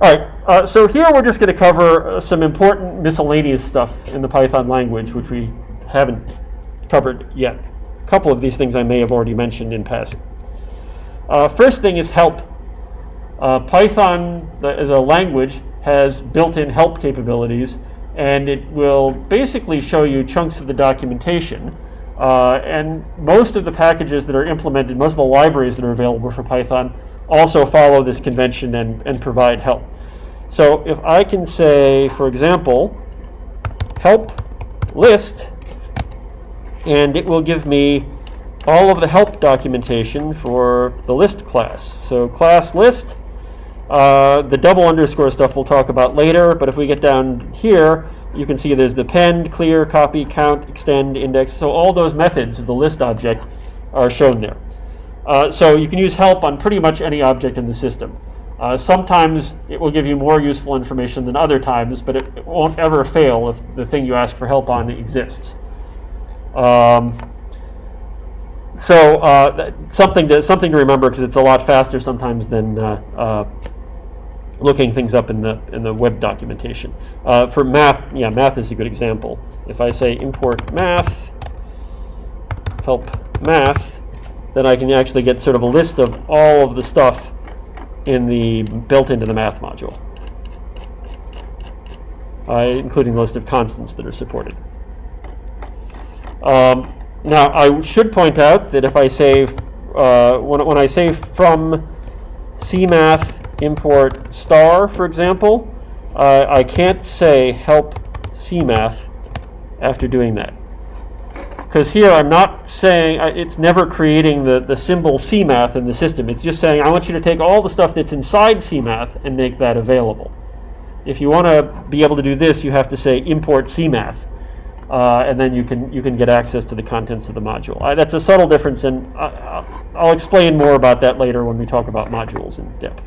All right, so here we're just going to cover some important miscellaneous stuff in the Python language, which we haven't covered yet. A couple of these things I may have already mentioned in passing. First thing is help. Python, as a language, has built-in help capabilities, and it will basically show you chunks of the documentation. And most of the packages that are implemented, most of the libraries that are available for Python, also follow this convention and provide help. So if I can say, for example, help list, and it will give me all of the help documentation for the list class. So class list, the double underscore stuff we'll talk about later, but if we get down here, you can see there's the append, clear, copy, count, extend, index. So all those methods of the list object are shown there. So you can use help on pretty much any object in the system. Sometimes it will give you more useful information than other times, but it won't ever fail if the thing you ask for help on exists. Something to remember, because it's a lot faster sometimes than looking things up in the web documentation. For math, math is a good example. If I say import math, help math, then I can actually get sort of a list of all of the stuff built into the math module, including the list of constants that are supported. Now, I should point out that if I say, when I say from cmath import star, for example, I can't say help cmath after doing that. Because here I'm not saying, it's never creating the symbol cmath in the system. It's just saying, I want you to take all the stuff that's inside cmath and make that available. If you want to be able to do this, you have to say import cmath. And then you can get access to the contents of the module. That's a subtle difference, and I'll explain more about that later when we talk about modules in depth.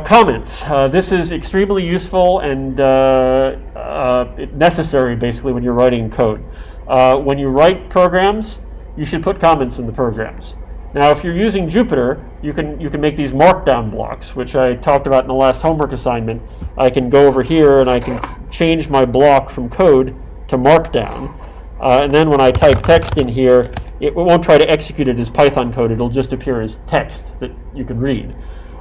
Comments. This is extremely useful and necessary, basically, when you're writing code. When you write programs, you should put comments in the programs. Now, if you're using Jupyter, you can make these markdown blocks, which I talked about in the last homework assignment. I can go over here and I can change my block from code to markdown. And then when I type text in here, it won't try to execute it as Python code. It'll just appear as text that you can read.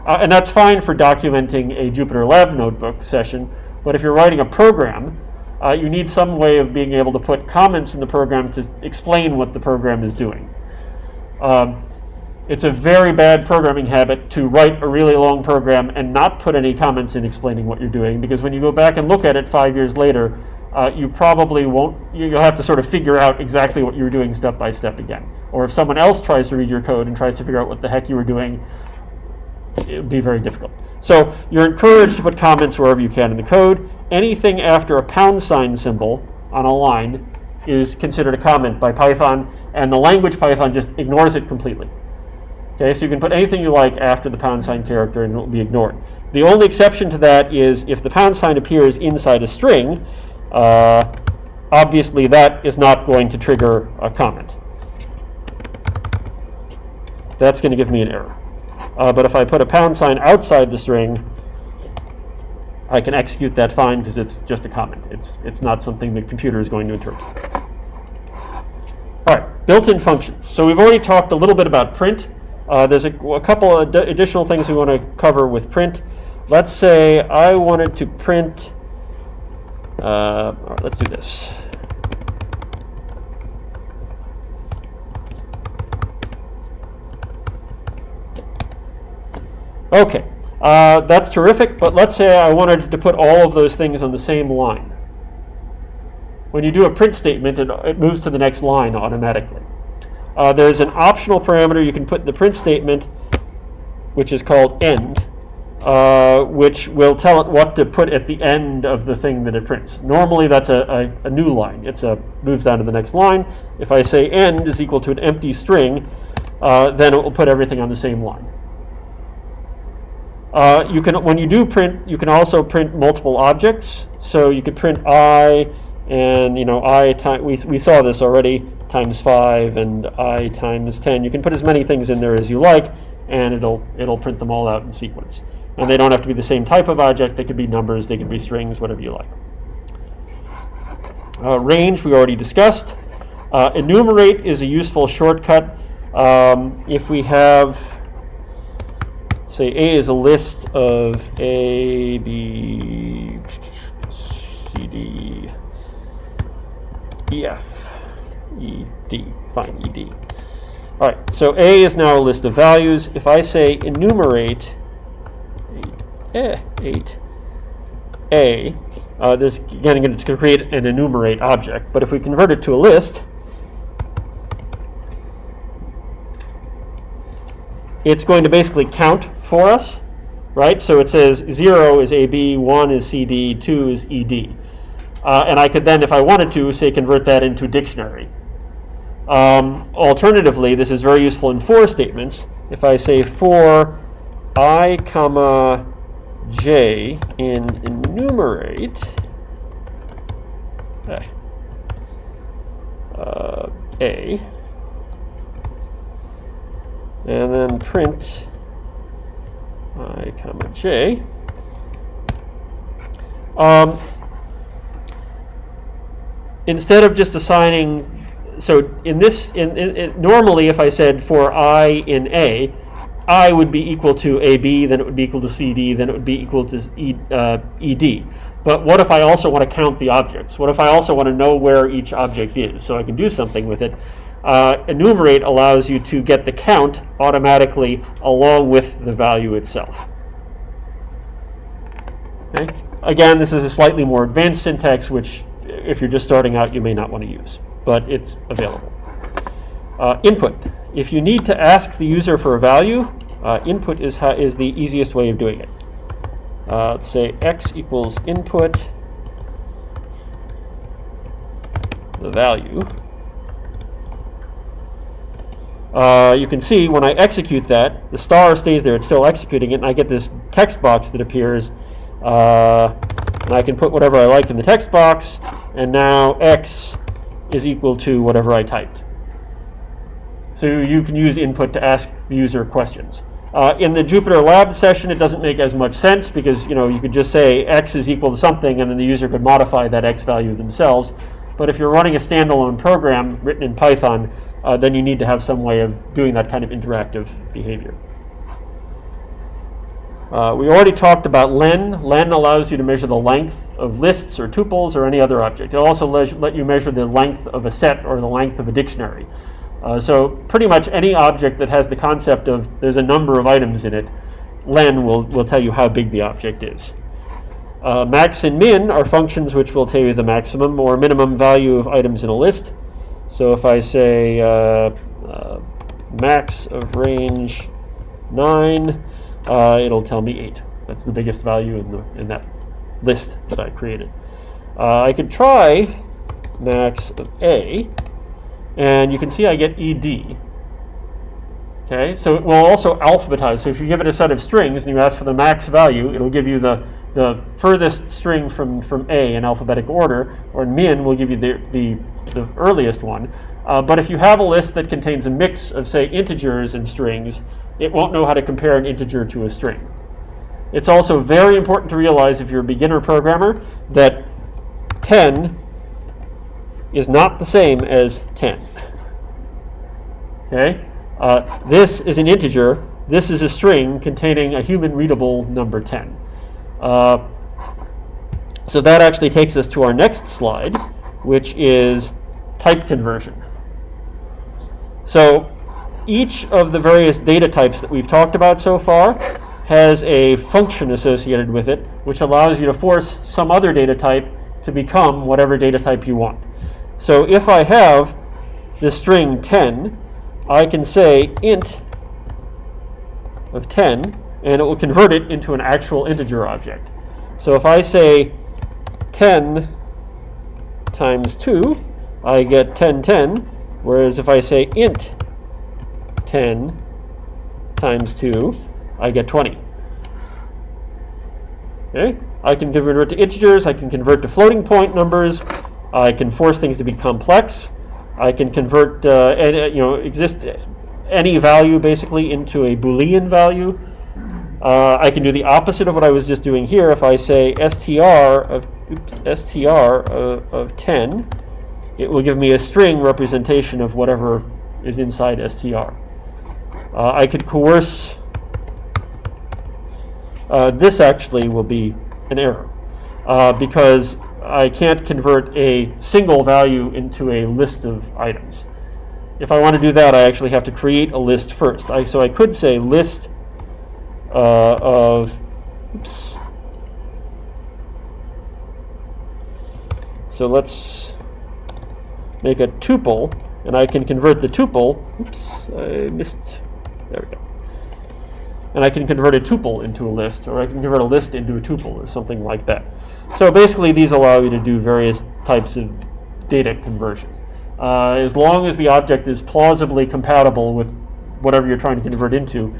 And that's fine for documenting a Jupyter Lab notebook session. But if you're writing a program, you need some way of being able to put comments in the program to explain what the program is doing. It's a very bad programming habit to write a really long program and not put any comments in explaining what you're doing, because when you go back and look at it 5 years later, you probably won't, you'll have to sort of figure out exactly what you were doing step by step again. Or if someone else tries to read your code and tries to figure out what the heck you were doing, it would be very difficult. So you're encouraged to put comments wherever you can in the code. Anything after a # symbol on a line is considered a comment by Python, and the language Python just ignores it completely. Okay, so you can put anything you like after the # character and it will be ignored. The only exception to that is if the # appears inside a string, obviously that is not going to trigger a comment. That's going to give me an error. But if I put a # outside the string, I can execute that fine because it's just a comment. It's not something the computer is going to interpret. All right, built-in functions. So we've already talked a little bit about print. There's a couple of additional things we want to cover with print. Let's say I wanted to print, all right, let's do this. Okay, that's terrific, but let's say I wanted to put all of those things on the same line. When you do a print statement, it moves to the next line automatically. There's an optional parameter you can put in the print statement, which is called end, which will tell it what to put at the end of the thing that it prints. Normally that's a new line. It moves down to the next line. If I say end is equal to an empty string, then it will put everything on the same line. When you do print, you can also print multiple objects. So you could print I, and I time, we saw this already, times 5 and I times 10. You can put as many things in there as you like, and it'll print them all out in sequence. And they don't have to be the same type of object. They could be numbers, they could be strings, whatever you like. Range we already discussed. Enumerate is a useful shortcut. If we have, say A is a list of A, B, C, D, E, F, E, D, fine, E, D. All right, so A is now a list of values. If I say enumerate 8A, this again, it's going to create an enumerate object. But if we convert it to a list, it's going to basically count for us, right? So it says 0 is AB, 1 is CD, 2 is ED. And I could then, if I wanted to, say convert that into a dictionary. Alternatively, this is very useful in for statements. If I say for I, comma, j in enumerate A, and then print I, comma, j, instead of just assigning, so in this, normally if I said for I in A, I would be equal to AB, then it would be equal to CD, then it would be equal to ED. But what if I also want to count the objects? What if I also want to know where each object is, so I can do something with it? Enumerate allows you to get the count automatically along with the value itself. Okay? Again, this is a slightly more advanced syntax, which if you're just starting out, you may not want to use, but it's available. Input. If you need to ask the user for a value, input is the easiest way of doing it. Let's say x equals input, the value. You can see when I execute that, the star stays there, it's still executing it, and I get this text box that appears, and I can put whatever I like in the text box, and now x is equal to whatever I typed. So you can use input to ask the user questions. In the Jupyter Lab session, it doesn't make as much sense because you could just say x is equal to something, and then the user could modify that x value themselves. But if you're running a standalone program written in Python, then you need to have some way of doing that kind of interactive behavior. We already talked about len. Len allows you to measure the length of lists or tuples or any other object. It'll also let you measure the length of a set or the length of a dictionary. So pretty much any object that has the concept of there's a number of items in it, len will tell you how big the object is. Max and min are functions which will tell you the maximum or minimum value of items in a list. So if I say max of range 9, it'll tell me 8. That's the biggest value in that list that I created. I could try max of A, and you can see I get ED. Okay, so it will also alphabetize. So if you give it a set of strings and you ask for the max value, it'll give you the furthest string from A in alphabetic order, or min will give you the earliest one. But if you have a list that contains a mix of, say, integers and strings, it won't know how to compare an integer to a string. It's also very important to realize, if you're a beginner programmer, that 10 is not the same as 10. Okay? This is an integer. This is a string containing a human-readable number 10. So that actually takes us to our next slide, which is type conversion. So each of the various data types that we've talked about so far has a function associated with it, which allows you to force some other data type to become whatever data type you want. So if I have the string 10, I can say int of 10, and it will convert it into an actual integer object. So if I say 10 times 2, I get 1010, whereas if I say int 10 times 2, I get 20. Okay? I can convert to integers, I can convert to floating point numbers, I can force things to be complex, I can convert any value basically into a Boolean value. I can do the opposite of what I was just doing here. If I say str of 10, it will give me a string representation of whatever is inside str. I could coerce. This actually will be an error because I can't convert a single value into a list of items. If I want to do that, I actually have to create a list first. So I could say list of, oops. So let's make a tuple, and I can convert the tuple, oops, I missed, there we go. And I can convert a tuple into a list, or I can convert a list into a tuple, or something like that. So basically, these allow you to do various types of data conversion. As long as the object is plausibly compatible with whatever you're trying to convert into,